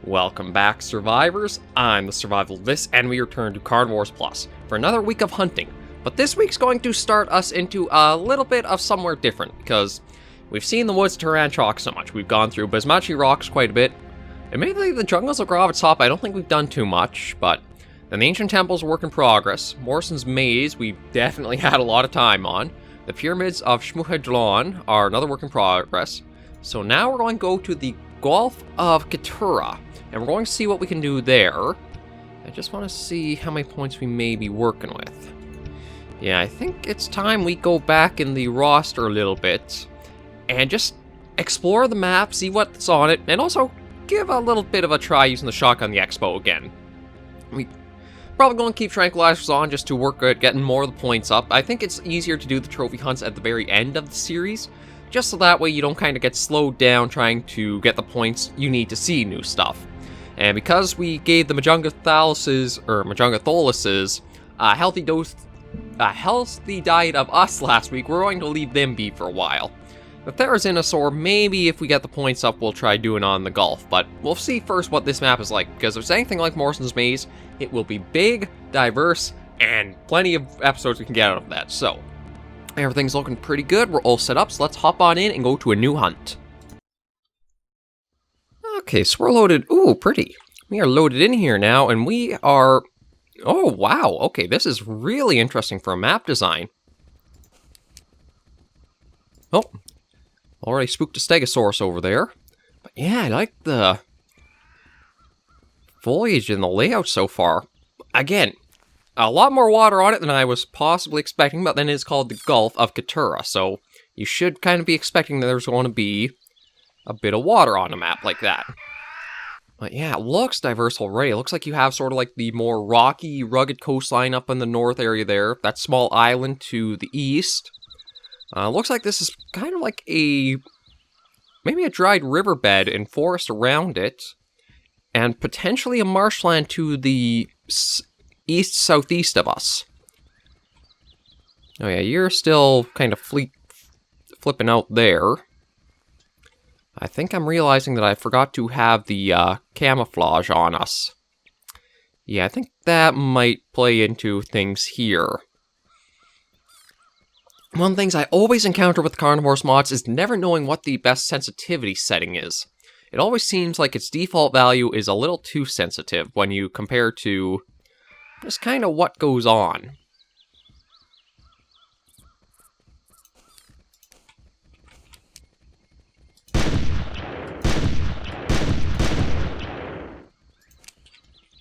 Welcome back, survivors. I'm the SurvivalVis, and we return to Carnivores Plus for another week of hunting. But this week's going to start us into a little bit of somewhere different, because we've seen the woods of Turan Chalk so much. We've gone through Basmachi Rocks quite a bit. Admittedly, the jungles of Gravatop, I don't think we've done too much, but then the Ancient Temple's a work in progress. Morrison's Maze, we've definitely had a lot of time on. The Pyramids of Shmuhedlon are another work in progress. So now we're going to go to the Gulf of Qetura, and we're going to see what we can do there. I just want to see how many points we may be working with. Yeah, I think it's time we go back in the roster a little bit and just explore the map, see what's on it, and also give a little bit of a try using the shotgun the Expo again. We probably going to keep Tranquilizers on just to work at getting more of the points up. I think it's easier to do the trophy hunts at the very end of the series, just so that way you don't kind of get slowed down trying to get the points you need to see new stuff. And because we gave the Majungatholuses a healthy diet of us last week, we're going to leave them be for a while. The Therizinosaur, maybe if we get the points up, we'll try doing on the Gulf, but we'll see first what this map is like, because if it's anything like Morrison's Maze, it will be big, diverse, and plenty of episodes we can get out of that. So, everything's looking pretty good, we're all set up, so let's hop on in and go to a new hunt. Okay, so we're loaded. Ooh, pretty. We are loaded in here now, and we are... Oh, wow. Okay, this is really interesting for a map design. Oh, already spooked a Stegosaurus over there. But yeah, I like the foliage and the layout so far. Again, a lot more water on it than I was possibly expecting, but then it's called the Gulf of Qetura, so you should kind of be expecting that there's going to be a bit of water on a map like that. But yeah, it looks diverse already. It looks like you have sort of like the more rocky, rugged coastline up in the north area there. That small island to the east. Looks like this is kind of like maybe a dried riverbed and forest around it. And potentially a marshland to the east-southeast of us. Oh yeah, you're still kind of flipping out there. I think I'm realizing that I forgot to have the camouflage on us. Yeah, I think that might play into things here. One of the things I always encounter with Carnivores mods is never knowing what the best sensitivity setting is. It always seems like its default value is a little too sensitive when you compare to just kind of what goes on.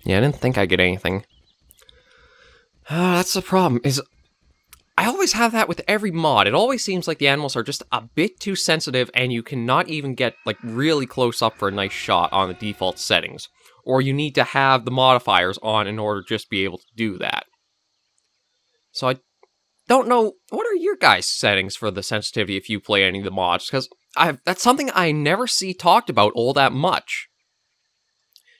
Yeah, I didn't think I'd get anything. That's the problem, is I always have that with every mod. It always seems like the animals are just a bit too sensitive and you cannot even get like really close up for a nice shot on the default settings. Or you need to have the modifiers on in order to just be able to do that. So I don't know, what are your guys' settings for the sensitivity if you play any of the mods? Because that's something I never see talked about all that much.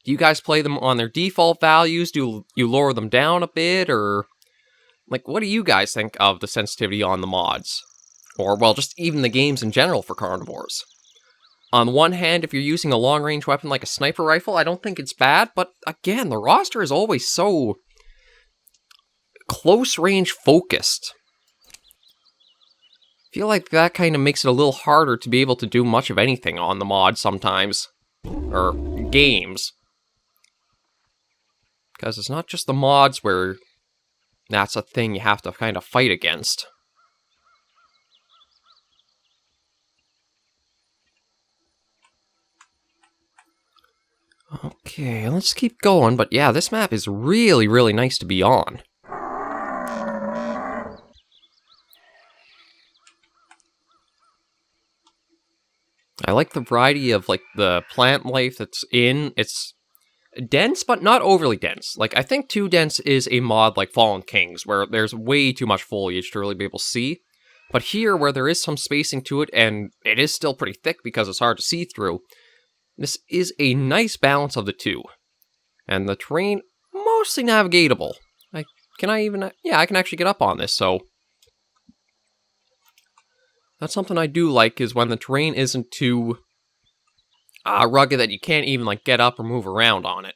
Do you guys play them on their default values? Do you lower them down a bit? Or, like, what do you guys think of the sensitivity on the mods? Or, well, just even the games in general for Carnivores. On the one hand, if you're using a long-range weapon like a sniper rifle, I don't think it's bad. But, again, the roster is always so close-range focused. I feel like that kind of makes it a little harder to be able to do much of anything on the mod sometimes. Or games. Because it's not just the mods where that's a thing you have to kind of fight against. Okay, let's keep going, but yeah, this map is really, really nice to be on. I like the variety of, like, the plant life that's in. It's dense, but not overly dense. Like, I think too dense is a mod like Fallen Kings, where there's way too much foliage to really be able to see. But here, where there is some spacing to it, and it is still pretty thick because it's hard to see through, this is a nice balance of the two. And the terrain, mostly navigatable. I can actually get up on this, so that's something I do like, is when the terrain isn't too rugged that you can't even, like, get up or move around on it.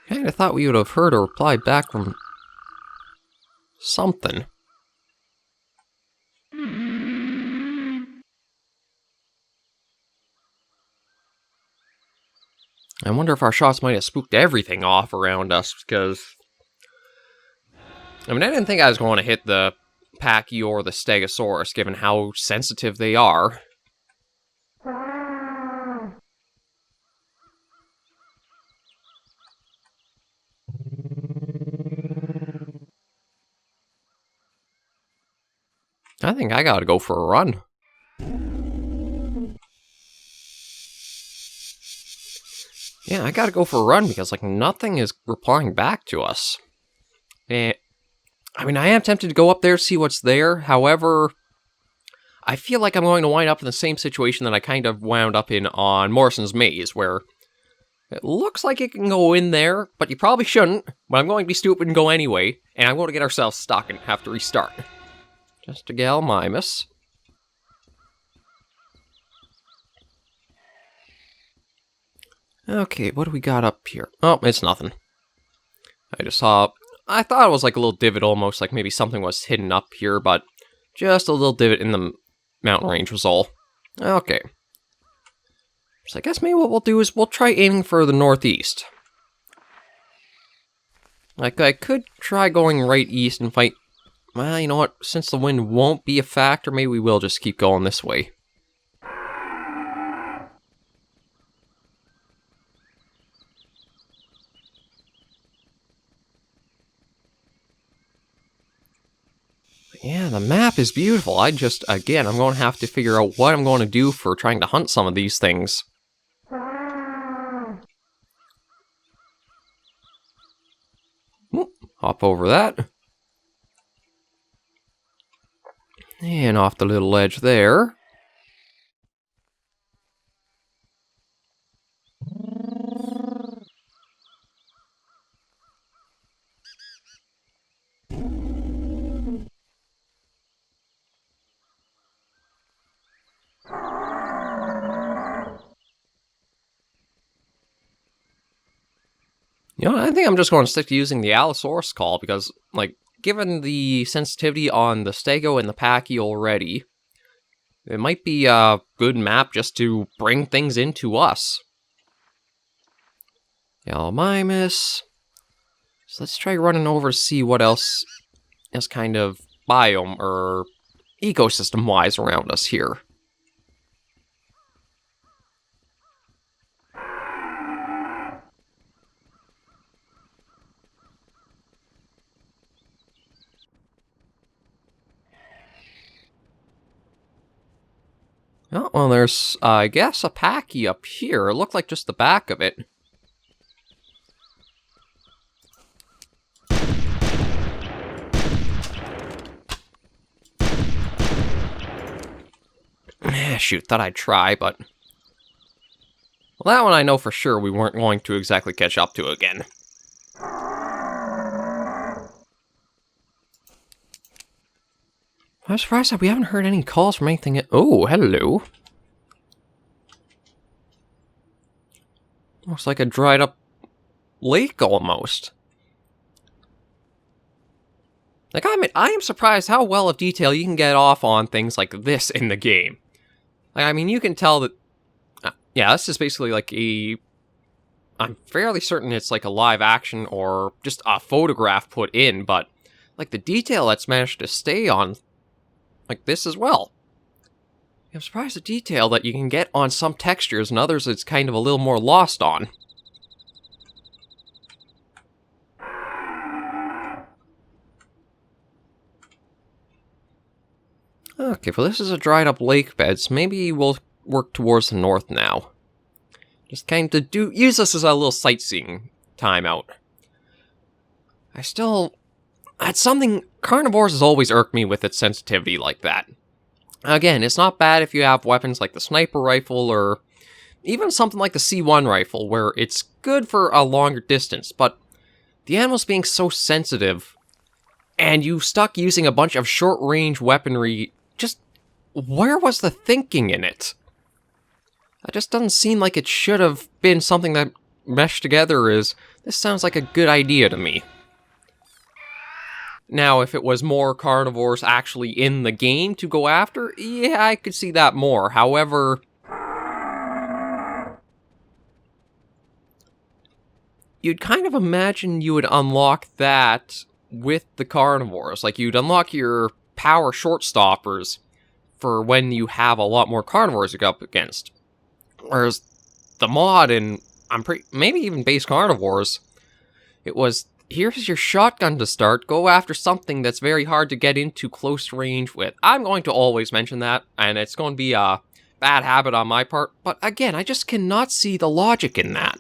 Kinda thought we would have heard a reply back from something. I wonder if our shots might have spooked everything off around us, because... I mean, I didn't think I was going to hit the Pachy or the Stegosaurus, given how sensitive they are. I think I gotta go for a run. Yeah, I gotta go for a run because, like, nothing is replying back to us. I mean, I am tempted to go up there, see what's there. However, I feel like I'm going to wind up in the same situation that I kind of wound up in on Morrison's Maze, where it looks like it can go in there, but you probably shouldn't. But I'm going to be stupid and go anyway, and I'm going to get ourselves stuck and have to restart. Just a Gallimimus. Okay, what do we got up here? Oh, it's nothing. I thought it was like a little divot almost, like maybe something was hidden up here, but just a little divot in the mountain range was all. Okay. So I guess maybe what we'll do is we'll try aiming for the northeast. Like, I could try going right east and fight... Well, you know what? Since the wind won't be a factor, maybe we will just keep going this way. Yeah, the map is beautiful. Again, I'm going to have to figure out what I'm going to do for trying to hunt some of these things. Hop over that. And off the little ledge there. You know, I think I'm just going to stick to using the Allosaurus call because, like, given the sensitivity on the Stego and the Pachy already, it might be a good map just to bring things into us. Gallimimus. So let's try running over to see what else is kind of biome or ecosystem-wise around us here. Oh, well, there's, I guess, a Pachy up here. It looked like just the back of it. Shoot, thought I'd try, but... Well, that one I know for sure we weren't going to exactly catch up to again. I'm surprised that we haven't heard any calls from anything. Oh, hello. Looks like a dried up lake almost. Like, I am surprised how well of detail you can get off on things like this in the game. Like, I mean, you can tell that... yeah, this is basically like a... I'm fairly certain it's like a live action or just a photograph put in, but... like, the detail that's managed to stay on... like this as well. I'm surprised the detail that you can get on some textures and others it's kind of a little more lost on. Okay, well this is a dried up lake bed, so maybe we'll work towards the north now. Just kind of use this as a little sightseeing timeout. That's something, Carnivores has always irked me with its sensitivity like that. Again, it's not bad if you have weapons like the sniper rifle or even something like the C1 rifle where it's good for a longer distance, but the animals being so sensitive and you stuck using a bunch of short-range weaponry. Just, where was the thinking in it? That just doesn't seem like it should have been something that meshed together as, this sounds like a good idea to me. Now, if it was more carnivores actually in the game to go after, yeah, I could see that more. However, you'd kind of imagine you would unlock that with the carnivores. Like, you'd unlock your power short stoppers for when you have a lot more carnivores to go up against. Whereas the mod and maybe even base carnivores, it was, here's your shotgun to start, go after something that's very hard to get into close range with. I'm going to always mention that, and it's going to be a bad habit on my part, but again, I just cannot see the logic in that.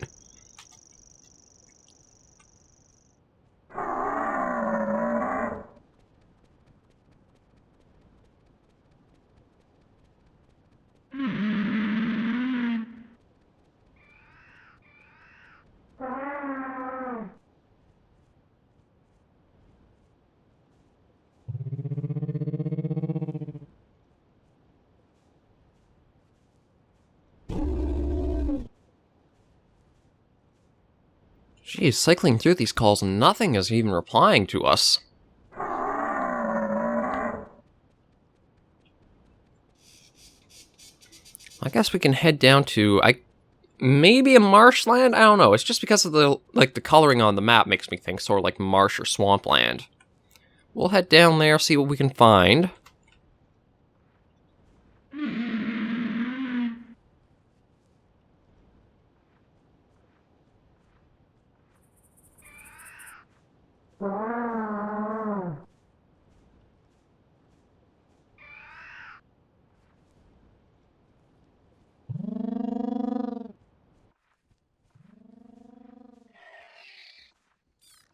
Geez, cycling through these calls and nothing is even replying to us. I guess we can head down to, maybe a marshland? I don't know, it's just because of the coloring on the map makes me think sort of like marsh or swampland. We'll head down there, see what we can find.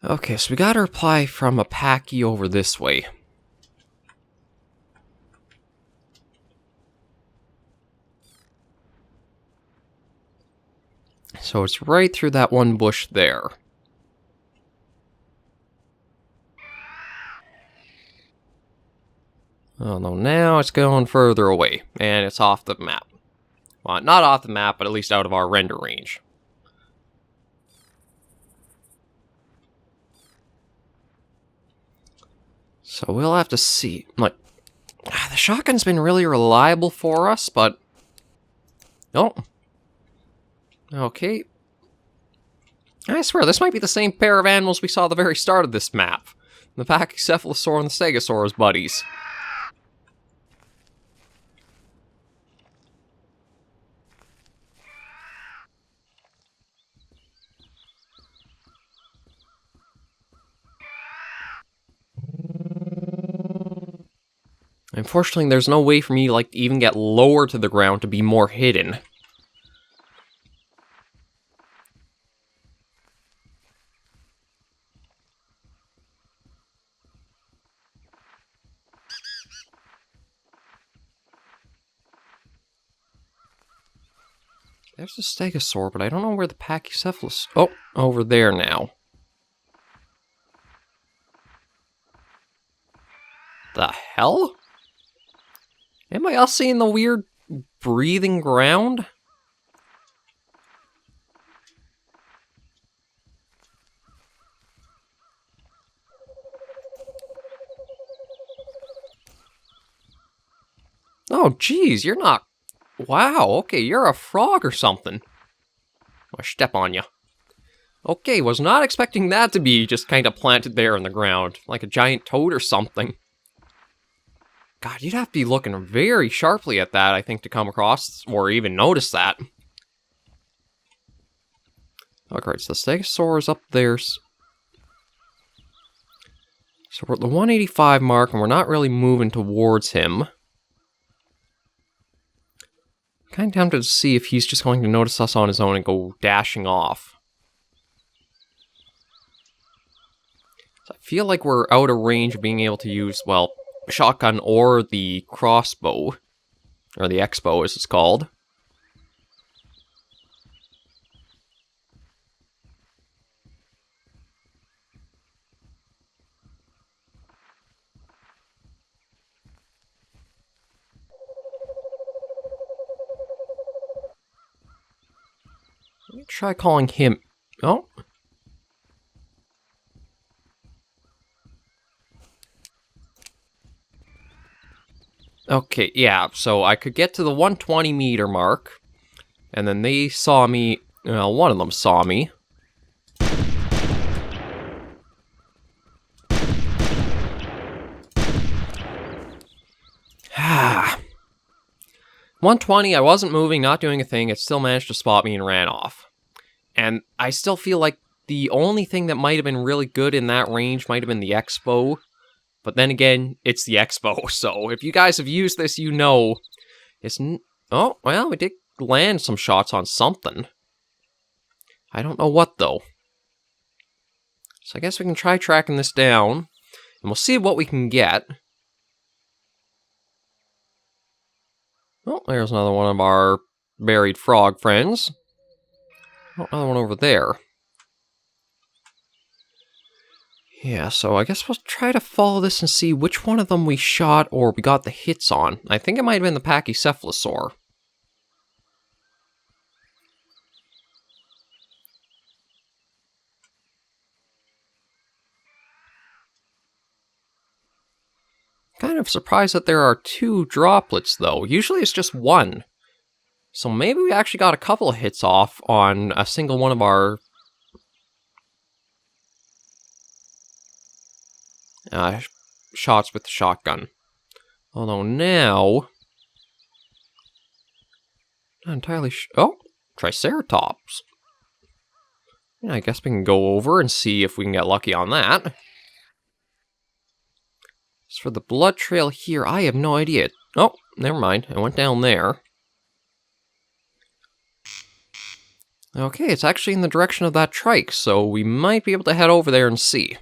Okay, so we got a reply from a Packy over this way. So it's right through that one bush there. Although now it's going further away, and it's off the map. Well, not off the map, but at least out of our render range. So we'll have to see. Like, the shotgun's been really reliable for us, but... Oh. Okay. I swear, this might be the same pair of animals we saw at the very start of this map. The Pachycephalosaur and the Stegosaurus buddies. Unfortunately, there's no way for me to, like, even get lower to the ground to be more hidden. There's the Stegosaur, but I don't know where the Pachycephalus... Oh, over there now. The hell? Anybody else seeing the weird breathing ground? Oh, geez, you're not... Wow, okay, you're a frog or something. I'll step on you. Okay, was not expecting that to be just kind of planted there in the ground, like a giant toad or something. God, you'd have to be looking very sharply at that, I think, to come across, or even notice that. Okay, so the Stegosaur is up there. So we're at the 185 mark, and we're not really moving towards him. Kind of tempted to see if he's just going to notice us on his own and go dashing off. So I feel like we're out of range of being able to use, well, shotgun or the crossbow. Or the X-bow, as it's called. Try calling him. Oh. Okay, yeah, so I could get to the 120 meter mark, and then they saw me, well, one of them saw me. Ah. 120, I wasn't moving, not doing a thing, it still managed to spot me and ran off. And I still feel like the only thing that might have been really good in that range might have been the Expo. But then again, it's the Expo, so if you guys have used this, you know it's... Oh, well, we did land some shots on something. I don't know what, though. So I guess we can try tracking this down, and we'll see what we can get. Oh, there's another one of our buried frog friends. Oh, another one over there. Yeah, so I guess we'll try to follow this and see which one of them we shot or we got the hits on. I think it might have been the Pachycephalosaur. Kind of surprised that there are 2 droplets, though. Usually it's just 1. So maybe we actually got a couple of hits off on a single one of our... shots with the shotgun. Although now... Not entirely oh! Triceratops. Yeah, I guess we can go over and see if we can get lucky on that. As for the blood trail here, I have no idea. Oh, never mind. I went down there. Okay, it's actually in the direction of that trike, so we might be able to head over there and see.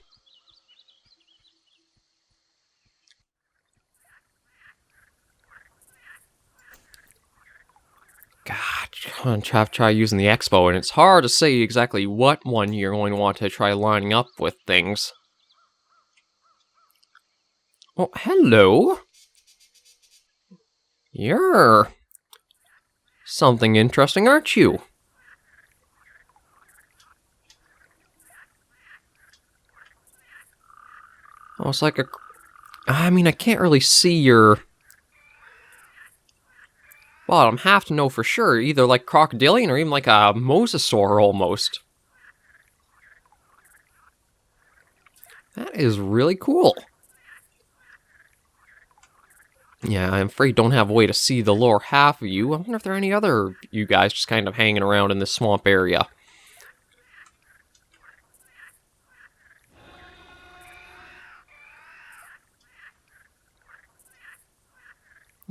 God, I'm trying to try using the Expo, and it's hard to say exactly what one you're going to want to try lining up with things. Oh, hello. You're something interesting, aren't you? Almost like a... I mean, I can't really see your... bottom half to know for sure. Either like crocodilian or even like a mosasaur almost. That is really cool. Yeah, I'm afraid don't have a way to see the lower half of you. I wonder if there are any other you guys just kind of hanging around in this swamp area.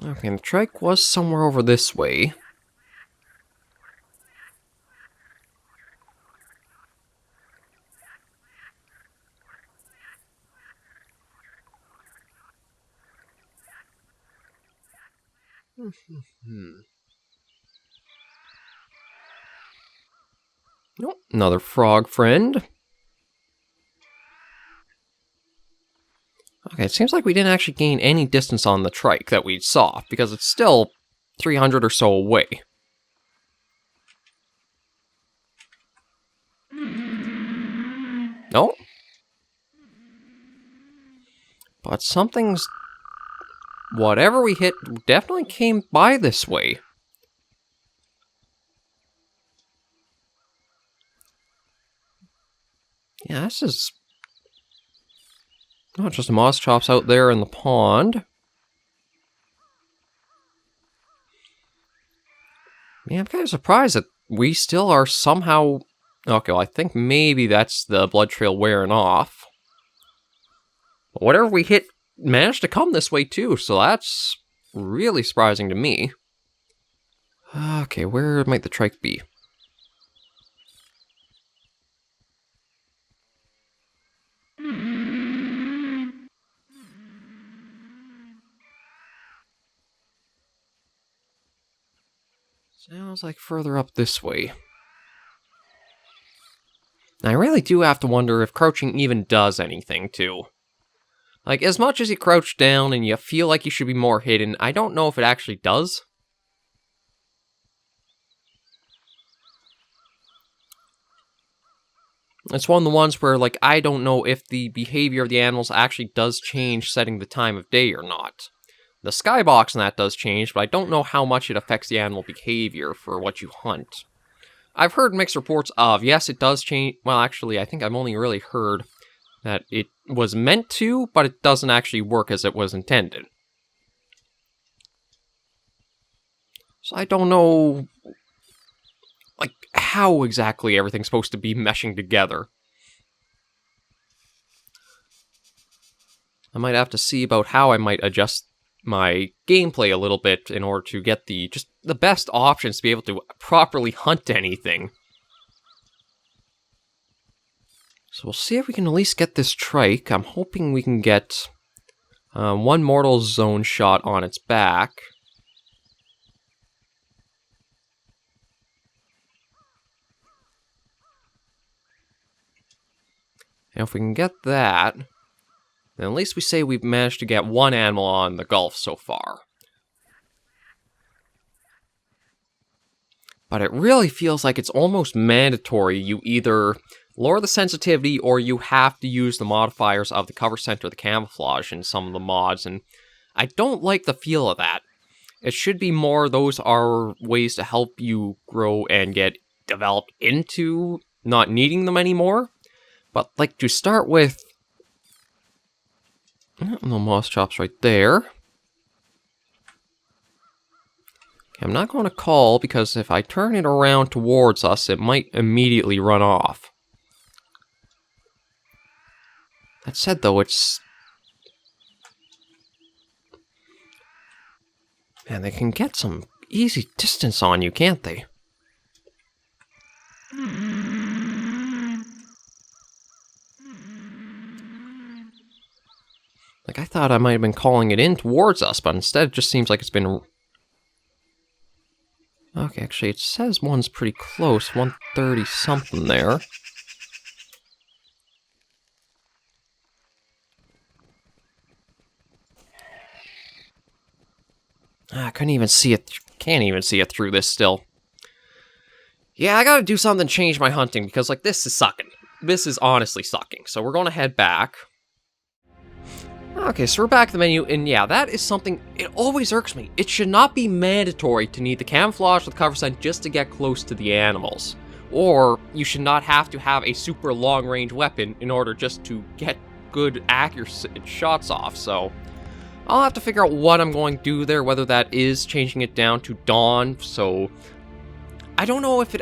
Okay, and the trike was somewhere over this way. Nope, another frog friend. Okay, it seems like we didn't actually gain any distance on the trike that we saw, because it's still 300 or so away. No. But something's... whatever we hit definitely came by this way. Yeah, this is... not just moss chops out there in the pond. Yeah, I'm kind of surprised that we still are somehow... okay, well, I think maybe that's the blood trail wearing off. But whatever we hit managed to come this way too, so that's really surprising to me. Okay, where might the trike be? Sounds like further up this way. I really do have to wonder if crouching even does anything, too. Like, as much as you crouch down and you feel like you should be more hidden, I don't know if it actually does. It's one of the ones where, like, I don't know if the behavior of the animals actually does change setting the time of day or not. The skybox in that does change, but I don't know how much it affects the animal behavior for what you hunt. I've heard mixed reports of, yes, it does change. Well, actually, I think I've only really heard that it was meant to, but it doesn't actually work as it was intended. So I don't know, like, how exactly everything's supposed to be meshing together. I might have to see about how I might adjust my gameplay a little bit in order to get the best options to be able to properly hunt anything. So we'll see if we can at least get this trike. I'm hoping we can get one mortal zone shot on its back. And if we can get that, then at least we say we've managed to get one animal on the Gulf so far. But it really feels like it's almost mandatory you either lower the sensitivity or you have to use the modifiers of the cover center, the camouflage in some of the mods, and I don't like the feel of that. It should be more those are ways to help you grow and get developed into not needing them anymore. But, like, to start with, no moss chops right there. Okay, I'm not going to call, because if I turn it around towards us, it might immediately run off. That said, though, it's... Man, they can get some easy distance on you, can't they? Like, I thought I might have been calling it in towards us, but instead it just seems like it's been... Okay, actually, it says one's pretty close, 130-something there. I couldn't even see it, can't even see it through this still. Yeah, I gotta do something to change my hunting, because, like, this is sucking. This is honestly sucking, so we're gonna head back. Okay, so we're back to the menu, and yeah, that is something, it always irks me. It should not be mandatory to need the camouflage with cover scent just to get close to the animals. Or, you should not have to have a super long-range weapon in order just to get good accuracy shots off, so... I'll have to figure out what I'm going to do there, whether that is changing it down to dawn, so... I don't know if it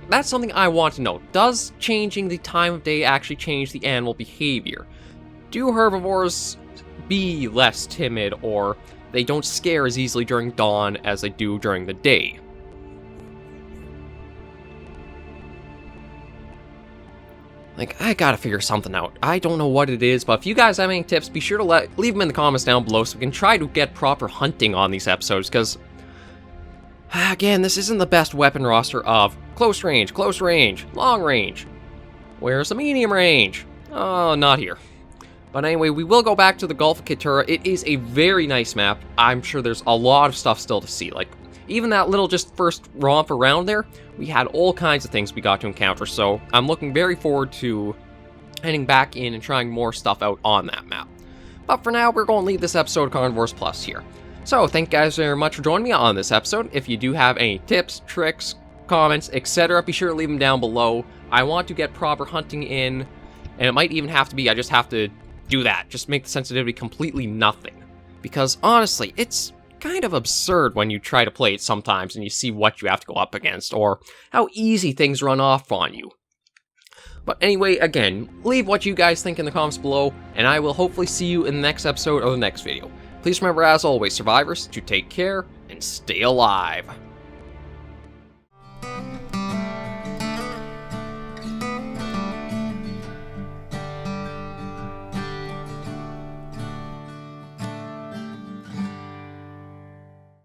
that's something I want to know. Does changing the time of day actually change the animal behavior? Do herbivores be less timid, or they don't scare as easily during dawn as they do during the day? Like, I gotta figure something out. I don't know what it is, but if you guys have any tips, be sure to leave them in the comments down below so we can try to get proper hunting on these episodes, because, again, this isn't the best weapon roster of close range, long range. Where's the medium range? Oh, not here. But anyway, we will go back to the Gulf of Qetura. It is a very nice map. I'm sure there's a lot of stuff still to see. Like, even that little just first romp around there, we had all kinds of things we got to encounter. So I'm looking very forward to heading back in and trying more stuff out on that map. But for now, we're going to leave this episode of Carnivores Plus here. So thank you guys very much for joining me on this episode. If you do have any tips, tricks, comments, etc., be sure to leave them down below. I want to get proper hunting in, and it might even have to be, I just have to do that. Just make the sensitivity completely nothing. Because honestly, it's kind of absurd when you try to play it sometimes and you see what you have to go up against, or how easy things run off on you. But anyway, again, leave what you guys think in the comments below, and I will hopefully see you in the next episode or the next video. Please remember, as always, survivors, to take care and stay alive.